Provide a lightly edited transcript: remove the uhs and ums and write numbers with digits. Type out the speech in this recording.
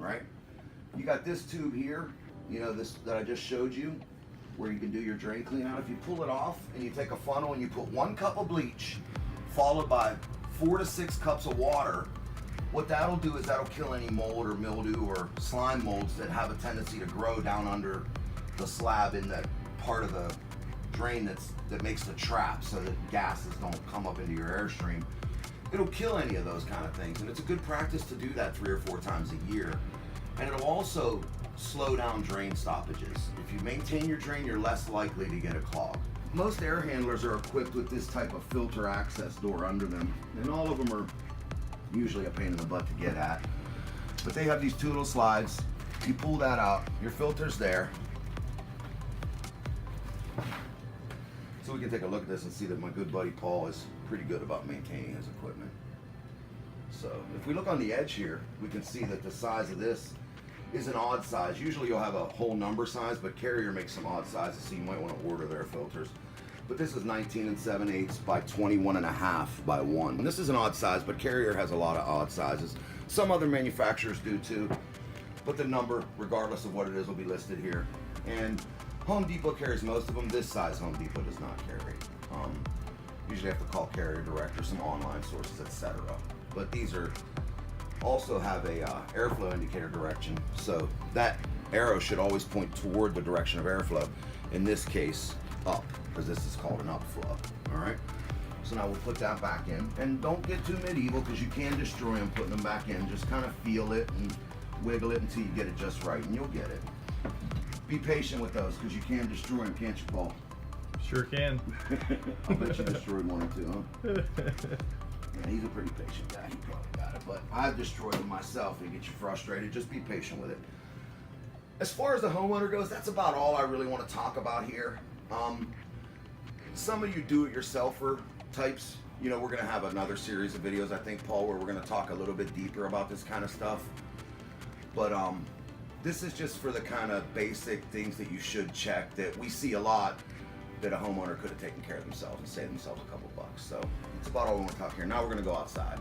right? You got this tube here, you know, this that I just showed you, where you can do your drain clean out. If you pull it off and you take a funnel and you put 1 cup of bleach followed by 4 to 6 cups of water, what that'll do is that'll kill any mold or mildew or slime molds that have a tendency to grow down under the slab in that part of the drain that makes the trap, so that gases don't come up into your airstream. It'll kill any of those kind of things, and it's a good practice to do that 3 or 4 times a year. And it'll also slow down drain stoppages. If you maintain your drain, you're less likely to get a clog. Most air handlers are equipped with this type of filter access door under them, and all of them are usually a pain in the butt to get at. But they have these 2 little slides. You pull that out, your filter's there. So we can take a look at this and see that my good buddy Paul is pretty good about maintaining his equipment. So if we look on the edge here, we can see that the size of this is an odd size. Usually you'll have a whole number size, but Carrier makes some odd sizes, so you might want to order their filters. But this is 19 7/8 by 21.5 by 1. And this is an odd size, but Carrier has a lot of odd sizes. Some other manufacturers do too, but the number, regardless of what it is, will be listed here. And Home Depot carries most of them. This size Home Depot does not carry. Usually have to call Carrier direct or some online sources, etc. But these are also have a airflow indicator direction, so that arrow should always point toward the direction of airflow. In this case, up, because this is called an upflow. All right. So now we'll put that back in, and don't get too medieval, because you can destroy them putting them back in. Just kind of feel it and wiggle it until you get it just right, and you'll get it. Be patient with those, because you can destroy them, can't you, Paul? Sure can. I'll bet you destroyed 1 or 2, huh? Yeah, he's a pretty patient guy. He probably got it, but I've destroyed them myself. It gets you frustrated. Just be patient with it. As far as the homeowner goes, that's about all I really want to talk about here. Some of you do-it-yourselfer types, you know, we're going to have another series of videos, I think, Paul, where we're going to talk a little bit deeper about this kind of stuff. But this is just for the kind of basic things that you should check that we see a lot that a homeowner could have taken care of themselves and saved themselves a couple bucks. So that's about all we want to talk here. Now we're going to go outside.